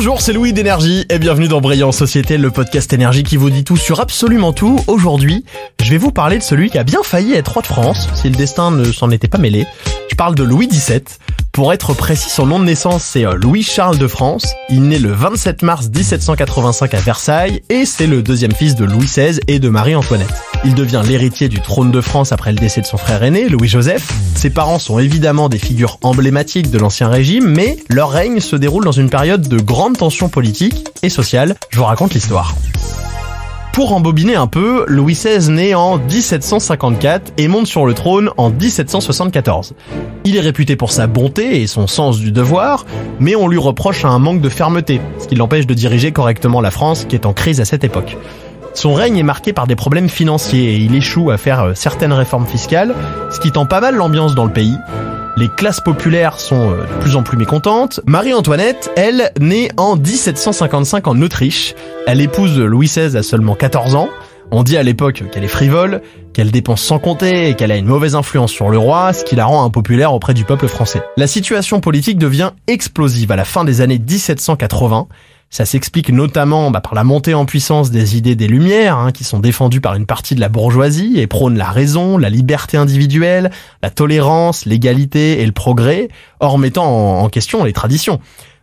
Bonjour, c'est Louis d'Énergie et bienvenue dans Brillant Société, le podcast énergie qui vous dit tout sur absolument tout. Aujourd'hui, je vais vous parler de celui qui a bien failli être roi de France, si le destin ne s'en était pas mêlé. Je parle de Louis XVII. Pour être précis, son nom de naissance, c'est Louis-Charles de France. Il naît le 27 mars 1785 à Versailles et c'est le deuxième fils de Louis XVI et de Marie-Antoinette. Il devient l'héritier du trône de France après le décès de son frère aîné, Louis-Joseph. Ses parents sont évidemment des figures emblématiques de l'Ancien Régime, mais leur règne se déroule dans une période de grande tension politique et sociale. Je vous raconte l'histoire. Pour embobiner un peu, Louis XVI naît en 1754 et monte sur le trône en 1774. Il est réputé pour sa bonté et son sens du devoir, mais on lui reproche un manque de fermeté, ce qui l'empêche de diriger correctement la France qui est en crise à cette époque. Son règne est marqué par des problèmes financiers et il échoue à faire certaines réformes fiscales, ce qui tend pas mal l'ambiance dans le pays. Les classes populaires sont de plus en plus mécontentes. Marie-Antoinette, elle, naît en 1755 en Autriche. Elle épouse Louis XVI à seulement 14 ans. On dit à l'époque qu'elle est frivole, qu'elle dépense sans compter et qu'elle a une mauvaise influence sur le roi, ce qui la rend impopulaire auprès du peuple français. La situation politique devient explosive à la fin des années 1780. Ça s'explique notamment par la montée en puissance des idées des Lumières, qui sont défendues par une partie de la bourgeoisie et prônent la raison, la liberté individuelle, la tolérance, l'égalité et le progrès, hors mettant en question les traditions.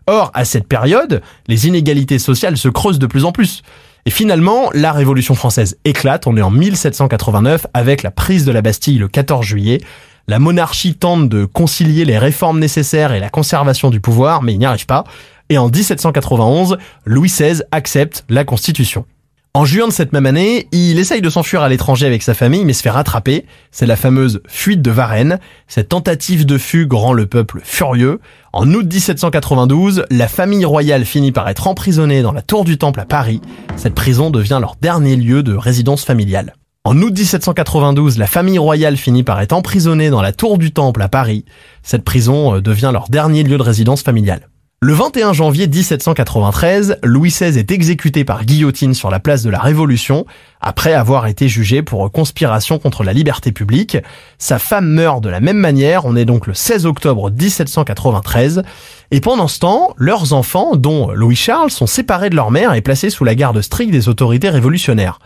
Or, à cette période, les inégalités sociales se creusent de plus en plus. Et finalement, la Révolution française éclate, on est en 1789 avec la prise de la Bastille le 14 juillet. La monarchie tente de concilier les réformes nécessaires et la conservation du pouvoir, mais il n'y arrive pas. Et en 1791, Louis XVI accepte la Constitution. En juin de cette même année, il essaye de s'enfuir à l'étranger avec sa famille, mais se fait rattraper. C'est la fameuse fuite de Varennes. Cette tentative de fugue rend le peuple furieux. En août 1792, la famille royale finit par être emprisonnée dans la Tour du Temple à Paris. Cette prison devient leur dernier lieu de résidence familiale. En août 1792, la famille royale finit par être emprisonnée dans la Tour du Temple à Paris. Cette prison devient leur dernier lieu de résidence familiale. Le 21 janvier 1793, Louis XVI est exécuté par guillotine sur la place de la Révolution, après avoir été jugé pour conspiration contre la liberté publique. Sa femme meurt de la même manière, on est donc le 16 octobre 1793, et pendant ce temps, leurs enfants, dont Louis-Charles, sont séparés de leur mère et placés sous la garde stricte des autorités révolutionnaires.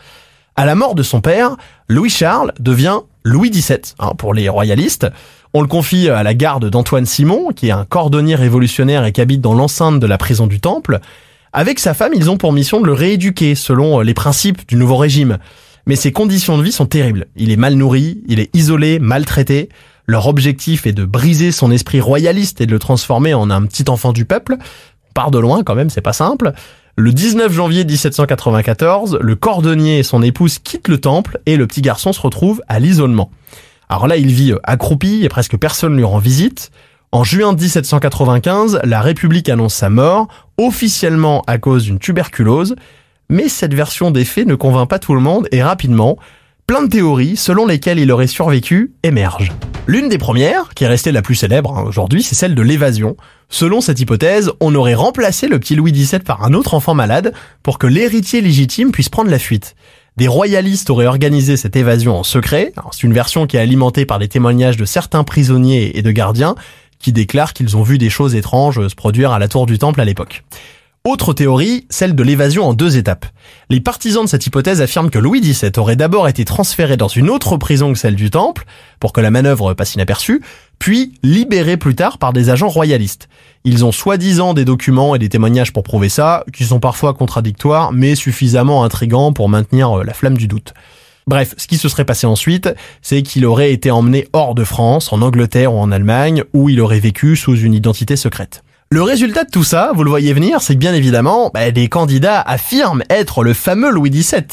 À la mort de son père, Louis-Charles devient Louis XVII, pour les royalistes. On le confie à la garde d'Antoine Simon, qui est un cordonnier révolutionnaire et qui habite dans l'enceinte de la prison du Temple. Avec sa femme, ils ont pour mission de le rééduquer selon les principes du nouveau régime. Mais ses conditions de vie sont terribles. Il est mal nourri, il est isolé, maltraité. Leur objectif est de briser son esprit royaliste et de le transformer en un petit enfant du peuple. On part de loin quand même, c'est pas simple. Le 19 janvier 1794, le cordonnier et son épouse quittent le temple et le petit garçon se retrouve à l'isolement. Alors là, il vit accroupi et presque personne ne lui rend visite. En juin 1795, la République annonce sa mort, officiellement à cause d'une tuberculose. Mais cette version des faits ne convainc pas tout le monde et rapidement, plein de théories selon lesquelles il aurait survécu émergent. L'une des premières, qui est restée la plus célèbre aujourd'hui, c'est celle de l'évasion. Selon cette hypothèse, on aurait remplacé le petit Louis XVII par un autre enfant malade pour que l'héritier légitime puisse prendre la fuite. Des royalistes auraient organisé cette évasion en secret. C'est une version qui est alimentée par des témoignages de certains prisonniers et de gardiens qui déclarent qu'ils ont vu des choses étranges se produire à la Tour du Temple à l'époque. Autre théorie, celle de l'évasion en 2 étapes. Les partisans de cette hypothèse affirment que Louis XVII aurait d'abord été transféré dans une autre prison que celle du Temple, pour que la manœuvre passe inaperçue, puis libéré plus tard par des agents royalistes. Ils ont soi-disant des documents et des témoignages pour prouver ça, qui sont parfois contradictoires, mais suffisamment intrigants pour maintenir la flamme du doute. Bref, ce qui se serait passé ensuite, c'est qu'il aurait été emmené hors de France, en Angleterre ou en Allemagne, où il aurait vécu sous une identité secrète. Le résultat de tout ça, vous le voyez venir, c'est que bien évidemment, des candidats affirment être le fameux Louis XVII.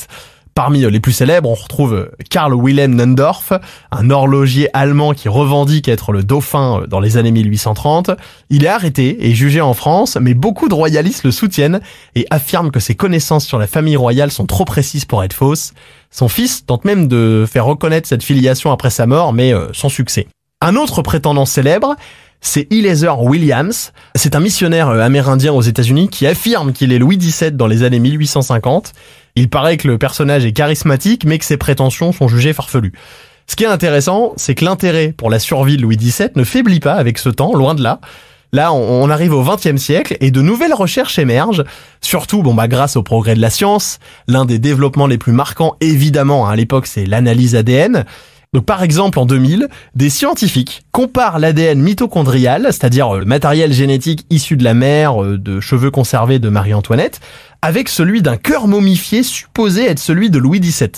Parmi les plus célèbres, on retrouve Karl Wilhelm Neundorf, un horloger allemand qui revendique être le dauphin dans les années 1830. Il est arrêté et jugé en France, mais beaucoup de royalistes le soutiennent et affirment que ses connaissances sur la famille royale sont trop précises pour être fausses. Son fils tente même de faire reconnaître cette filiation après sa mort, mais sans succès. Un autre prétendant célèbre, c'est Eleazar Williams. C'est un missionnaire amérindien aux États-Unis qui affirme qu'il est Louis XVII dans les années 1850. Il paraît que le personnage est charismatique, mais que ses prétentions sont jugées farfelues. Ce qui est intéressant, c'est que l'intérêt pour la survie de Louis XVII ne faiblit pas avec ce temps, loin de là. Là, on arrive au XXe siècle et de nouvelles recherches émergent, surtout grâce au progrès de la science. L'un des développements les plus marquants, évidemment, à l'époque, c'est l'analyse ADN. Donc par exemple, en 2000, des scientifiques comparent l'ADN mitochondrial, c'est-à-dire le matériel génétique issu de la mère, de cheveux conservés de Marie-Antoinette, avec celui d'un cœur momifié supposé être celui de Louis XVII.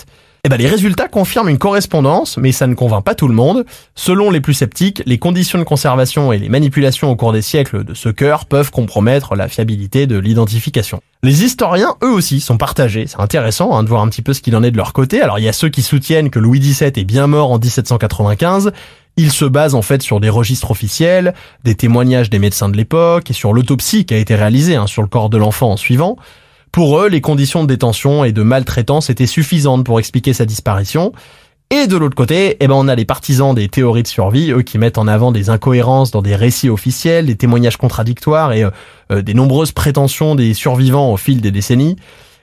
Les résultats confirment une correspondance, mais ça ne convainc pas tout le monde. Selon les plus sceptiques, les conditions de conservation et les manipulations au cours des siècles de ce cœur peuvent compromettre la fiabilité de l'identification. Les historiens, eux aussi, sont partagés. C'est intéressant de voir un petit peu ce qu'il en est de leur côté. Alors il y a ceux qui soutiennent que Louis XVII est bien mort en 1795. Ils se basent en fait sur des registres officiels, des témoignages des médecins de l'époque et sur l'autopsie qui a été réalisée sur le corps de l'enfant en suivant. Pour eux, les conditions de détention et de maltraitance étaient suffisantes pour expliquer sa disparition. Et de l'autre côté, on a les partisans des théories de survie, eux qui mettent en avant des incohérences dans des récits officiels, des témoignages contradictoires et des nombreuses prétentions des survivants au fil des décennies.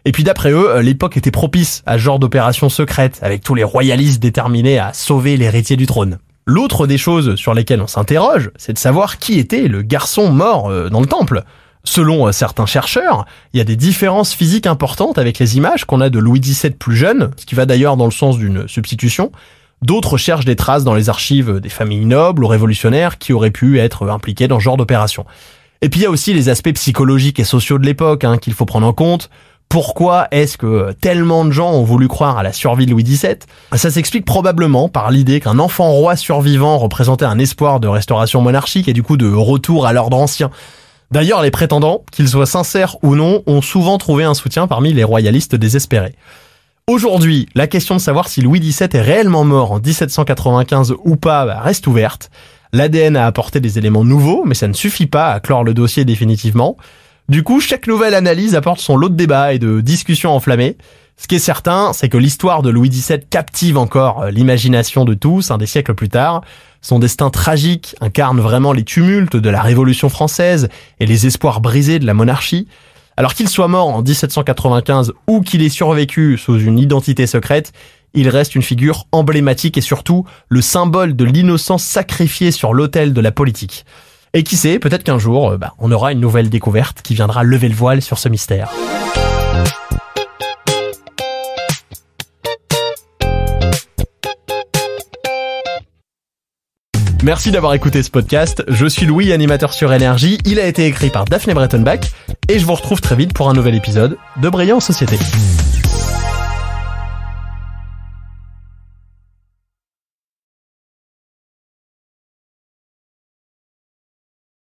Et puis d'après eux, l'époque était propice à ce genre d'opération secrète, avec tous les royalistes déterminés à sauver l'héritier du trône. L'autre des choses sur lesquelles on s'interroge, c'est de savoir qui était le garçon mort dans le temple. Selon certains chercheurs, il y a des différences physiques importantes avec les images qu'on a de Louis XVII plus jeune, ce qui va d'ailleurs dans le sens d'une substitution. D'autres cherchent des traces dans les archives des familles nobles ou révolutionnaires qui auraient pu être impliquées dans ce genre d'opération. Et puis il y a aussi les aspects psychologiques et sociaux de l'époque qu'il faut prendre en compte. Pourquoi est-ce que tellement de gens ont voulu croire à la survie de Louis XVII ? Ça s'explique probablement par l'idée qu'un enfant roi survivant représentait un espoir de restauration monarchique et du coup de retour à l'ordre ancien. D'ailleurs, les prétendants, qu'ils soient sincères ou non, ont souvent trouvé un soutien parmi les royalistes désespérés. Aujourd'hui, la question de savoir si Louis XVII est réellement mort en 1795 ou pas reste ouverte. L'ADN a apporté des éléments nouveaux, mais ça ne suffit pas à clore le dossier définitivement. Du coup, chaque nouvelle analyse apporte son lot de débats et de discussions enflammées. Ce qui est certain, c'est que l'histoire de Louis XVII captive encore l'imagination de tous, des siècles plus tard. Son destin tragique incarne vraiment les tumultes de la Révolution française et les espoirs brisés de la monarchie. Alors qu'il soit mort en 1795 ou qu'il ait survécu sous une identité secrète, il reste une figure emblématique et surtout le symbole de l'innocence sacrifiée sur l'autel de la politique. Et qui sait, peut-être qu'un jour, on aura une nouvelle découverte qui viendra lever le voile sur ce mystère. Merci d'avoir écouté ce podcast. Je suis Louis, animateur sur Énergie. Il a été écrit par Daphné Breitenbach et je vous retrouve très vite pour un nouvel épisode de Brillant en Société.